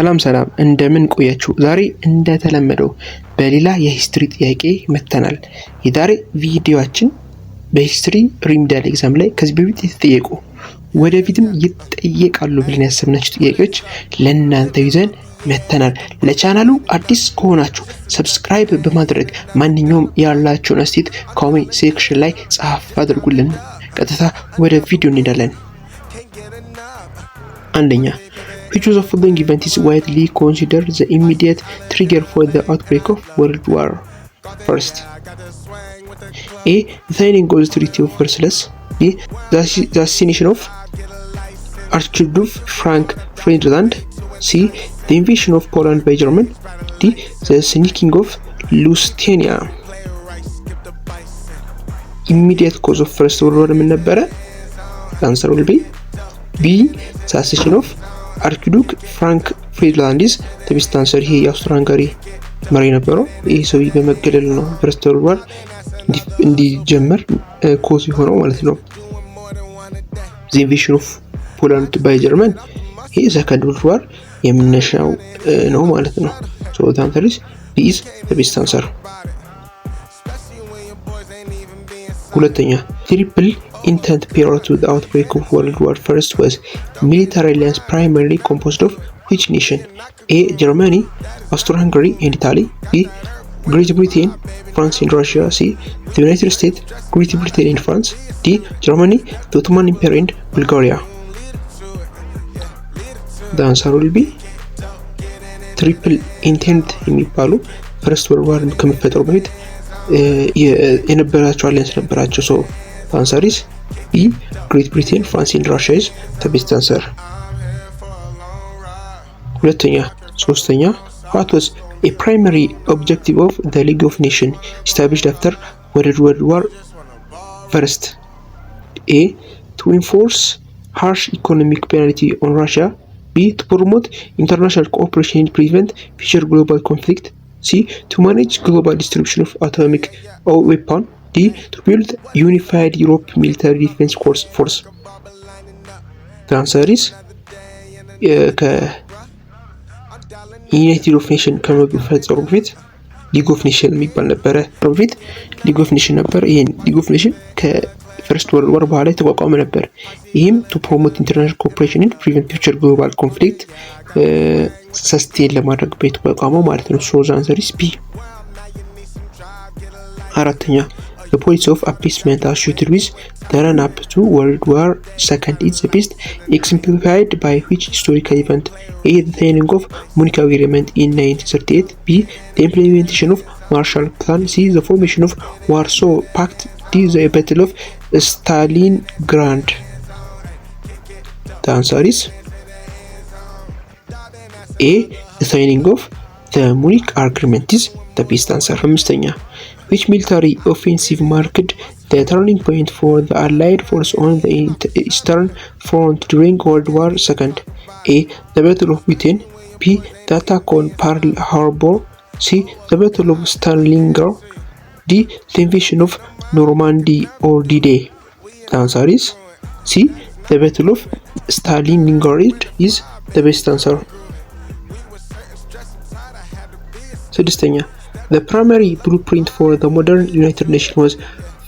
ሰላም እንደምን ቆያችሁ? ዛሬ እንደተለመደው በሌላ የሂስትሪ ጥያቄ መጥተናል። የዛሬ ቪዲዮአችን በሂስትሪ ሪሚዲያል ኤግዛም ላይ ከዚህ በፊት የተጠየቁ ወደፊትም ይጠየቃሉ ብለን ያሰብናቸው ጥያቄዎች ለእናንተ ይዘን መጥተናል። ለቻናሉ አዲስ ከሆናችሁ ሰብስክራይብ በማድረግ ማንኛውም ያላችሁን አስተያየት ኮሜንት ሴክሽን ላይ ጻፍ አድርጉልን። ቀጥታ ወደ ቪዲዮ እንሄዳለን። አንደኛ, which of the following event is widely considered the immediate trigger for the outbreak of World War I? A. The signing of the Treaty of Versailles. B. The assassination of Archduke Frank Ferdinand. C. The invasion of Poland by Germany. D. The sinking of Lusitania. Immediate cause of First World War ምን ነበረ? The answer will be B. The assassination of Archduke Frank Ferdinand is the best answer. ይሄ የአውስትሮ-ሃንጋሪ መሪ ነበረው። ይህ ሰው በመገደል ነው ፈርስት ወርልድ ዋር እንዲጀመር ኮዝ የሆነው ማለት ነው። The invasion of Poland by Germany ይሄ ሰከንድ ወርልድ ዋር የመነሻው ነው ማለት ነው። So the answer is B is the best answer. ሁለተኛ, triple intent prior to the outbreak of World War I was military alliance primarily composed of which nation? A. Germany, Austro-Hungary and Italy. B. Great Britain, France and Russia. C. The United States, Great Britain and France. D. Germany, the Ottoman Empire and Bulgaria. The answer will be triple intent የሚባሉ ፈርስት ወርልድ ዋር ከመፈጠሩ በፊት የነበራቸው አሊያንስ ነበራቸው። ሶ answer is B. Great Britain, France and Russia is the best answer. ሶስተኛ, what was a primary objective of the League of Nations established after World War I? A. To enforce harsh economic penalty on Russia. B. To promote international cooperation and prevent future global conflict. C. To manage global distribution of atomic weapons. D. To build unified Europe military defense force. The answer is ዩናይትድ ኦፍ ኔሽን ከመፈጠሩ በፊት ሊግ ኦፍ ኔሽን የሚባል ነበረ። በፊት ሊግ ኦፍ ኔሽን ነበር። ይሄን ሊግ ኦፍ ኔሽን ከፈርስት ወርልድ ዋር በኋላ የተቋቋመ ነበር። ይህም ቱ ፕሮሞት ኢንተርናሽናል ኮኦፕሬሽን ኤንድ ፕሪቨንት ፊውቸር ግሎባል ኮንፍሊክት ሰስቴን ለማድረግ የተቋቋመው ማለት ነው። ሶ ዘ አንሰር ኢዝ ቢ። አራተኛ, the policy of appeasement associated with the run-up to World War II is best exemplified by which historical event? A. The signing of Munich Agreement in 1938. B. The implementation of Marshall Plan. C. The formation of Warsaw Pact. D. The Battle of Stalingrad. The answer is A. The signing of the Munich Agreement is the best answer. አምስተኛ, which military offensive marked the turning point for the Allied force on the Eastern Front during World War II? A. The Battle of Britain. B. The attack on Pearl Harbor. C. The Battle of Stalingrad. D. The invasion of Normandy or D-Day. The answer is C. The Battle of Stalingrad is the best answer. ስድስተኛ, the primary blueprint for the modern United Nations was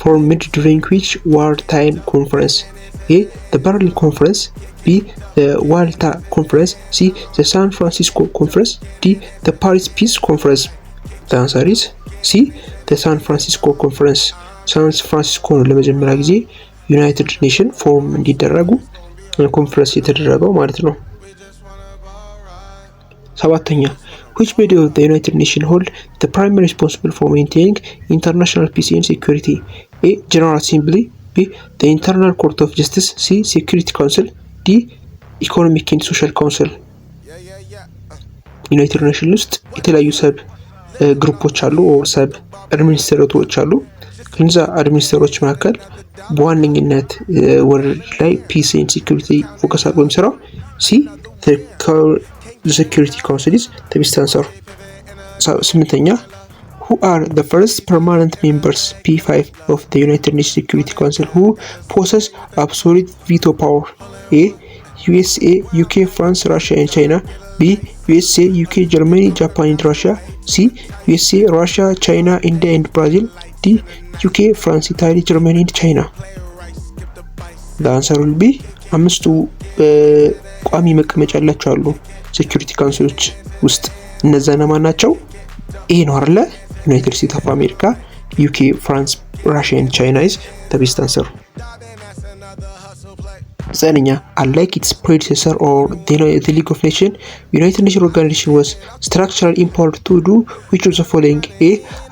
formed during which wartime conference? A. The Berlin Conference. B. The Yalta Conference. C. The San Francisco Conference. D. The Paris Peace Conference. The answer is C. The San Francisco Conference. ሳን ፍራንሲስኮ ነው ለመጀመሪያ ጊዜ ዩናይትድ ኔሽን ፎርም እንዲደረጉ ኮንፈረንስ የተደረገው ማለት ነው። ሰባተኛ, which body of the United Nations hold the primary responsible for maintaining international peace and security? A. General Assembly. B. The Internal Court of Justice. C. Security Council. D. Economic and Social Council. ዩናይትድ ኔሽን ውስጥ የተለያዩ ሰብ ግሩፖች አሉ፣ ሰብ አድሚኒስትሬተሮች አሉ። ከነዛ አድሚኒስትሬተሮች መካከል በዋነኝነት ወርልድ ላይ ፒስ ኤንድ ሴኩሪቲ ፎከስ አድርጎ የሚሰራው ሲ the Security Council is the best answer. ስምንተኛ, who are the first permanent members P5 of the United Nations Security Council who possess absolute veto power? A. USA, UK, France, Russia and China. B. B. USA, UK, Germany, Japan and Russia. C. USA, Russia, China, India and Brazil. D. UK, France, Italy, Germany and China. The answer will be አምስቱ ቋሚ መቀመጫ ያላቸው አሉ ሴኩሪቲ ካውንስሎች ውስጥ እነዛ ማን ናቸው? ይሄ ነው አይደለ? ዩናይትድ ስቴትስ ኦፍ አሜሪካ፣ UK, France, Russia and China is the best answer. ዘጠነኛ unlike its predecessor or the League of Nations, United Nations organization was structurally empowered to do which of the following? A.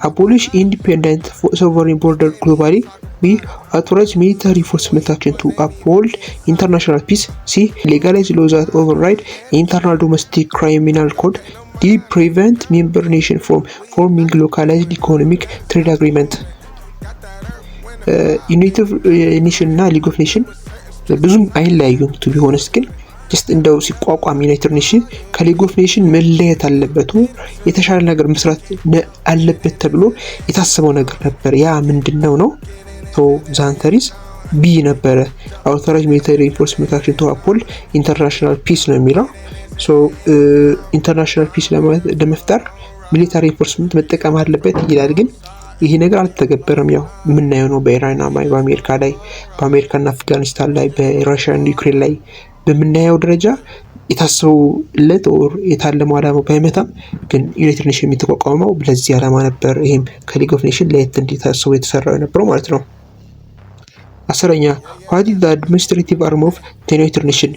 Abolish independent sovereign border globally. B. Authorize military enforcement action to uphold international peace. C. Legalize laws that override internal domestic criminal code. D. Prevent member nation from forming localized economic trade agreement. United Nations እና ሊግ ኦፍ ኔሽን ብዙም አይለያዩም ቱ ቢሆንስ ግን ጀስት እንደው ሲቋቋም ዩናይትድ ኔሽን ከሊግ ኦፍ ኔሽን መለየት አለበት የተሻለ ነገር መስራት አለበት ተብሎ የታሰበው ነገር ነበር። ያ ምንድነው ነው? ሶ ዛንተሪስ ቢ ነበረ። አውቶራይዝ ሚሊታሪ ኢንፎርስመንት አክሽን ቱ አፖል ኢንተርናሽናል ፒስ ነው የሚለው። ሶ ኢንተርናሽናል ፒስ ለመፍጠር ሚሊታሪ ኢንፎርስመንት መጠቀም አለበት ይላል። ግን ይሄ ነገር አልተገበረም። ያው የምናየው ነው በኢራንና በአሜሪካ ላይ፣ በአሜሪካና አፍጋኒስታን ላይ፣ በራሽያና ዩክሬን ላይ በምናየው ደረጃ የታሰበለት ኦር የታለመው ዓላማ ባይመታም ግን ዩናይትድ ኔሽን የሚተቋቋመው ለዚህ ዓላማ ነበር። ይሄም ከሊግ ኦፍ ኔሽን ለየት እንዲታሰቡ የተሰራው የነበረው ማለት ነው። አስረኛ what is the administrative arm of the United Nations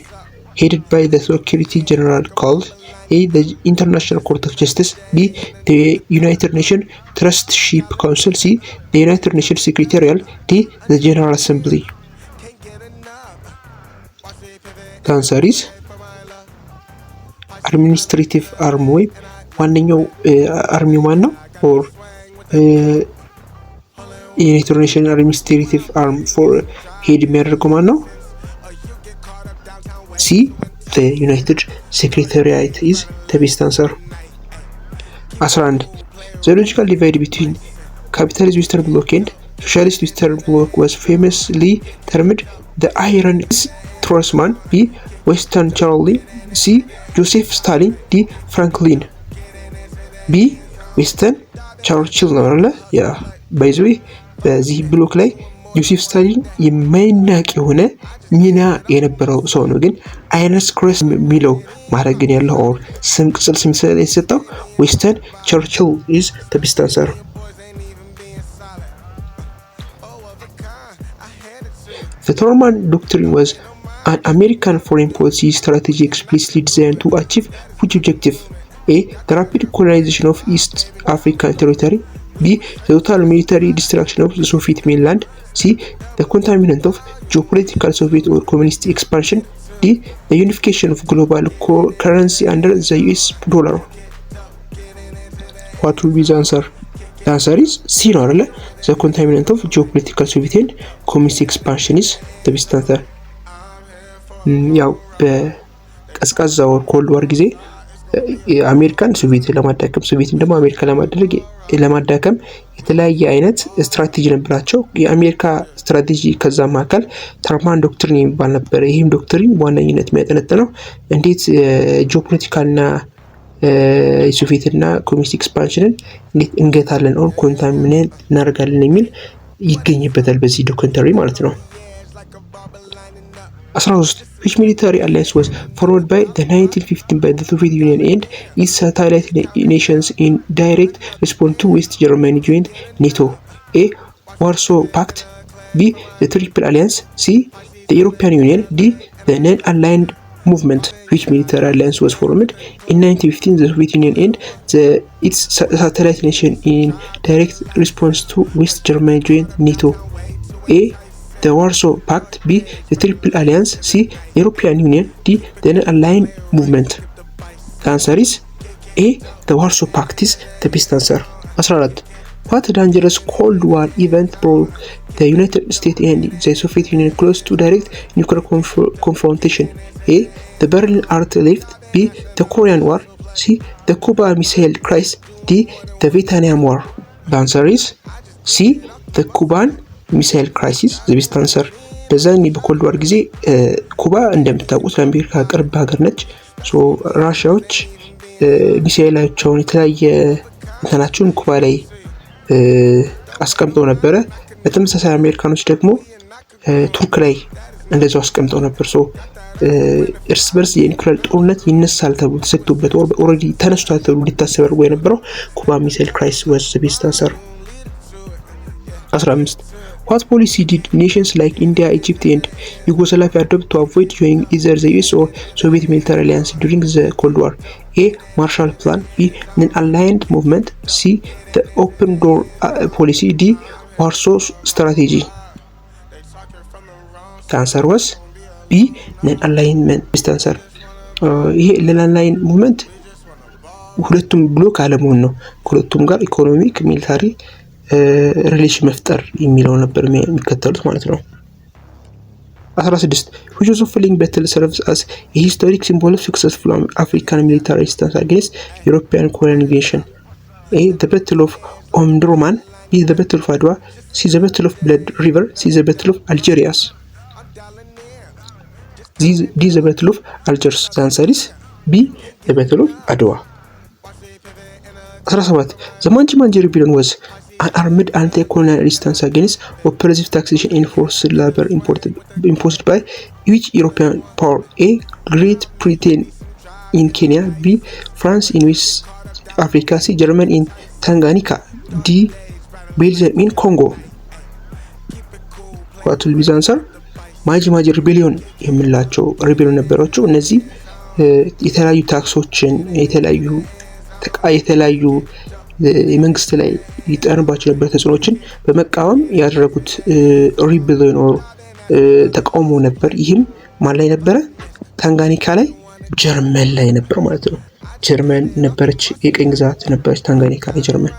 headed by the Secretary General called? A. The International Court of Justice. B. The United Nations Trusteeship Council. C. The United Nations Secretarial. D. The General Assembly. The answer is administrative arm ወይ ዋነኛው አርሚው ማን ነው? or United Nations administrative arm for head የሚያደርገው ማን ነው? C. The United Secretariat is the best answer. 11. The logical divide between capitalist Western Bloc and socialist Western Bloc was famously termed the Iron Trussman. B. Winston Churchill. C. Joseph Stalin. D. Franklin. B. Winston Churchill ነው አይደል? ያ ባይ ዘ ዌይ በዚህ ብሎክ ላይ ጆሴፍ ስታሊን የማይናቅ የሆነ ሚና የነበረው ሰው ነው። ግን አይረንስ ክሮስ የሚለው ማድረግ ግን ያለው ኦር ስም ቅጽል ስም የተሰጠው ዊንስተን ቸርችል is the best answer. The Truman Doctrine was an American foreign policy strategy explicitly designed to achieve which objective? A. The rapid colonization of East African territory. B. The total military destruction of the Soviet mainland. C. The containment of geopolitical Soviet or communist expansion. D. The unification of global currency under the US dollar. What will be the answer? The answer is C ነው አይደለ? The containment of geopolitical Soviet and communist expansion is the best answer. ያው በቀዝቃዛ ወር ኮልድ ዋር ጊዜ አሜሪካን ሶቪየት ለማዳከም ሶቪየትን ደግሞ አሜሪካ ለማዳከም የተለያየ አይነት ስትራቴጂ ነበራቸው። የአሜሪካ ስትራቴጂ ከዛ መካከል ትሩማን ዶክትሪን የሚባል ነበር። ይህም ዶክትሪን በዋነኝነት የሚያጠነጥነው እንዴት ጂኦፖለቲካልና የሶቪየትና ኮሚኒስት ኤክስፓንሽንን እንዴት እንገታለን ኦር ኮንታሚኔት እናደርጋለን የሚል ይገኝበታል በዚህ ዶክትሪ ማለት ነው። 13. Which military alliance was formed by the 1915 by the Soviet Union and its satellite nations in direct response to West Germany joined NATO? A. Warsaw Pact. B. The Triple Alliance. C. The European Union. D. The Non-Aligned Movement. Which military alliance was formed in 1915 the Soviet Union and its satellite nation in direct response to West Germany joined NATO? A. The Warsaw Pact. B. The Triple Alliance. C. The European Union. D. The Non-Aligned Movement. The answer is A. The Warsaw Pact is the best answer. 14. What dangerous Cold War event brought the United States and the Soviet Union close to direct nuclear confrontation? A. The Berlin Art Lift. B. The Korean War. C. The Cuba Missile Crisis. D. The Vietnam War. The answer is C. The Cuban ሚሳይል ክራይሲስ ዘ ቤስት አንሰር። በዛኔ በኮልድ ዋር ጊዜ ኩባ እንደምታውቁት ለአሜሪካ ቅርብ ሀገር ነች። ሶ ራሽያዎች ሚሳኤላቸውን የተለያየ እንትናቸውን ኩባ ላይ አስቀምጠው ነበረ። በተመሳሳይ አሜሪካኖች ደግሞ ቱርክ ላይ እንደዛው አስቀምጠው ነበር። ሶ እርስ በርስ የኒውክሌር ጦርነት ይነሳል ተብሎ ተሰግቶበት ኦልሬዲ ተነስቷል ተብሎ ሊታሰብ አድርጎ የነበረው ኩባ ሚሳይል ክራይሲስ was the best answer። 15 What policy did nations like India, Egypt and Yugoslavia adopt to avoid joining either the US or Soviet military alliance during the Cold War? A. Marshall Plan. B. Non-aligned movement. C. The open door policy. D. Warsaw strategy. The answer was B. Non-alignment. Best answer. ይሄ non-aligned movement ሁለቱም ብሎክ አለመሆን ነው። ሁለቱም ጋር ኢኮኖሚክ ሚሊታሪ ሪሌሽን መፍጠር የሚለው ነበር የሚከተሉት ማለት ነው። 16 which of the following battle serves as a historic symbol of successful African military resistance against European colonization? A. The Battle of Omdurman. B. The Battle of Adwa. C. The Battle of Blood River. C. The Battle of Algiers. D. The Battle of Algiers. The answer is B. The Battle of Adwa. 17 The Manji Rebellion was an armed anti-colonial resistance against oppressive taxation and forced labor imposed by which European power? A. Great Britain in Kenya. B. France in West Africa. C. Germany in Tanganyika. D. Belgium in Congo. What will be the answer? ማጂ ሪቤሊዮን የምላቸው ሪቤሊዮን ነበራቸው። እነዚህ የተለያዩ ታክሶችን የተለያዩ የመንግስት ላይ ይጠርባቸው ነበር ተጽዕኖችን በመቃወም ያደረጉት ሪቤሊዮን ተቃውሞ ነበር። ይህም ማን ላይ ነበረ? ታንጋኒካ ላይ ጀርመን ላይ ነበር ማለት ነው። ጀርመን ነበረች የቀኝ ግዛት ነበረች ታንጋኒካ የጀርመን።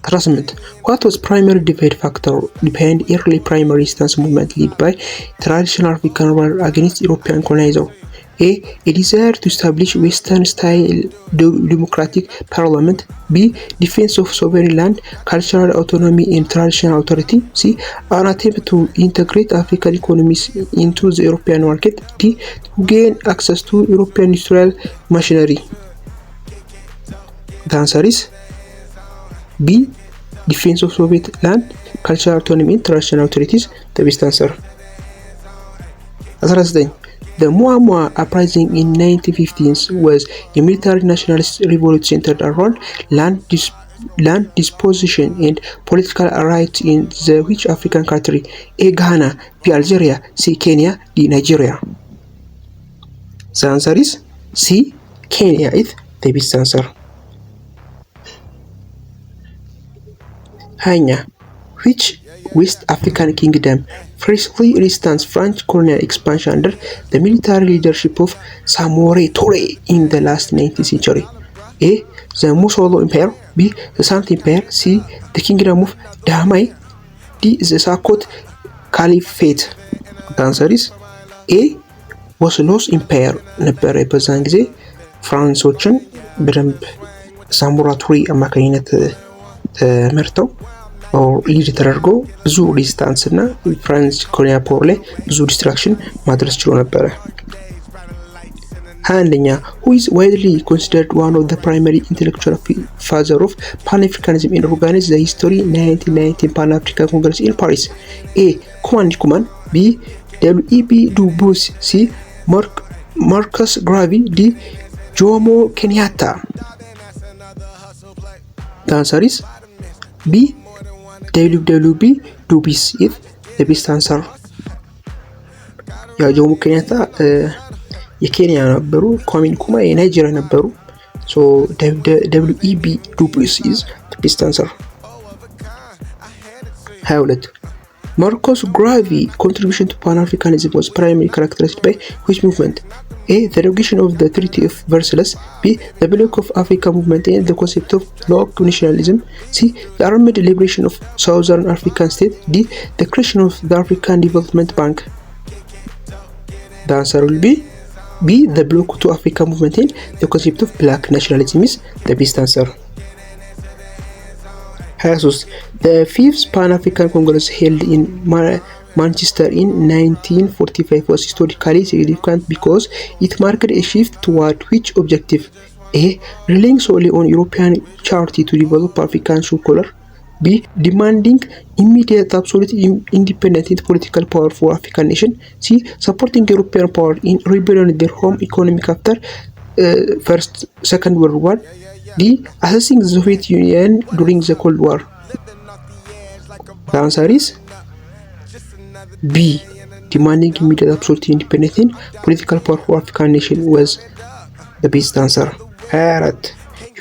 18 What was primary divide factor behind early primary resistance movement led by traditional African rulers against European colonizer? A. A desire to establish Western-style democratic parliament. B. Defense of sovereign land, cultural autonomy and traditional authority. C. An attempt to integrate African economies into the European market. D. To gain access to European industrial machinery. The answer is B. Defense of Soviet land, cultural autonomy and traditional authorities. The best answer. 19 The Muamua uprising in 1915 was a military nationalist revolt centered around land disposition and political rights in the which African country? A. Ghana. B. Algeria. C. Kenya. D. Nigeria. The answer is C. Kenya is the best answer. Hanya. Which West African kingdom fiercely resisted French colonial expansion under the military leadership of Samori Touré in the last 19th century? A. The Musolo Empire. B. The Sant Empire. C. The Kingdom of Dahomey. D. The Sakot Caliphate. The answer is A. Musolo's Empire ነበረ። በዛን ጊዜ ፍራንሶችን በደንብ ሳሞራ ቱሪ አማካኝነት ተመርተው ሊድ ተደርገው ብዙ ሬዚስታንስ እና ፍራንስ ኮሎኒያል ፓወር ላይ ብዙ ዲስትራክሽን ማድረስ ችሎ ነበረ። 21ኛ who is widely considered one of the primary intellectual father of Pan-Africanism and organized the history 1919 Pan-African Congress in Paris? A. Kwame Nkrumah. B. W.E.B. Du Bois. C. Marcus Garvey. D. Jomo Kenyatta. The answer is B. W.E.B. Du Bois is the best answer. ያ ጆሞ ኬንያታ የኬንያ ነበሩ። ኳሜ ንክሩማ የናይጄሪያ ነበሩ። ሶ W.E.B. Du Bois is the best answer. 22 Marcus Garvey contribution to Pan-Africanism was primarily characterized by which movement? A. The revocation of the Treaty of Versailles. B. The Bloc of Africa movement and the concept of local nationalism. C. The armed liberation of Southern African states. D. The creation of the African Development Bank. The answer will be B. The Bloc to Africa movement and the concept of black nationalism is the best answer. 23 The 5th Pan-African Congress held in Manchester in 1945 was historically significant because it marked a shift toward which objective? A. Relying solely on European charity to develop African color. B. Demanding immediate absolute independent political power for African nation. C. Supporting European power in rebuilding their home economic after Second World War. D. Assessing the Soviet Union during the Cold War. The answer is B. Demanding immediate absolute independent political power for African nation was the best answer. 24.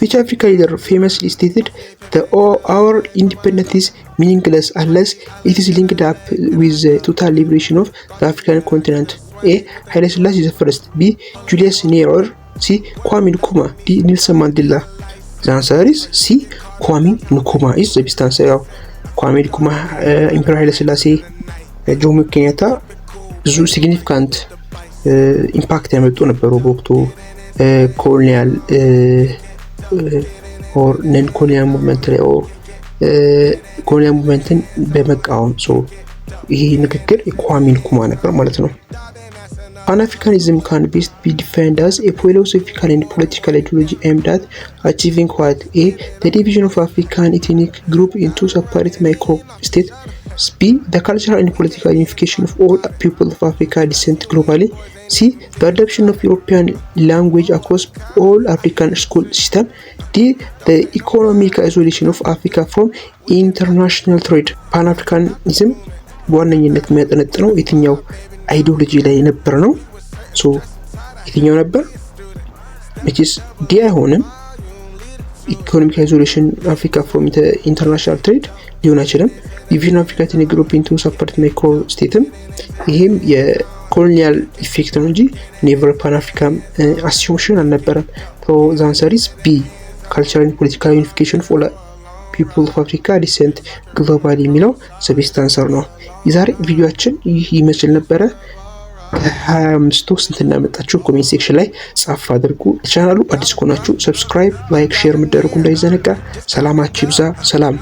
Which African leader famously stated that our independence is meaningless unless it is linked up with the total liberation of the African continent? A. Haile Selassie the First. B. Julius Nyerere. C. Kwame Nkrumah. D. Nelson Mandela. The answer is C. Kwame Nkrumah is the best answer. Kwame Nkrumah ኢምፐረር ኃይለ ሥላሴ ጆሞ ኬንያታ ብዙ ሲግኒፊካንት ኢምፓክት ያመጡ ነበሩ በወቅቱ ኮሎኒያል ኦር ነን ኮሎኒያል ሙቭመንት ላይ ኦር ኮሎኒያል ሙቭመንትን በመቃወም ይሄ ንግግር የኳሜ ንክሩማ ነበር ማለት ነው። Pan-Africanism can best be defined as a philosophical and political ideology aimed at achieving what? A. The division of African ethnic group into separate micro-states. B. The cultural and political unification of all people of African descent globally. C. The adoption of European language across all African school system. D. The economic isolation of Africa from international trade. Pan-Africanism በዋነኝነት የሚያጠነጥነው የትኛው አይዲዮሎጂ ላይ ነበር ነው? የትኛው ነበር? which ዲ አይሆንም። ኢኮኖሚክ አይዞሌሽን አፍሪካ ፍሮም ኢንተርናሽናል ትሬድ ሊሆን አይችልም። ዲቪዥን አፍሪካ ኢን ግሩፕ ኢንቱ ሰፓሬት ማይክሮ ስቴትም ይሄም የኮሎኒያል ኢፌክት ነው እንጂ ኔቨር ፓን አፍሪካን አሲዩምሽን አልነበረም። ዘ አንሰር ኢዝ ቢ ካልቸራል ኤንድ ፖለቲካል ዩኒፊኬሽን ፎር ፒፕል ኦፍ አፍሪካ ዲሰንት ግሎባሊ የሚለው ዘ ቤስት አንሰር ነው። የዛሬ ቪዲዮአችን ይህ ይመስል ነበረ። ከ25 ስንት እንዳመጣችሁ ኮሜንት ሴክሽን ላይ ጻፍ አድርጉ። ቻናሉ አዲስ ከሆናችሁ ሰብስክራይብ፣ ላይክ፣ ሼር መደረጉ እንዳይዘነጋ። ሰላማችሁ ይብዛ። ሰላም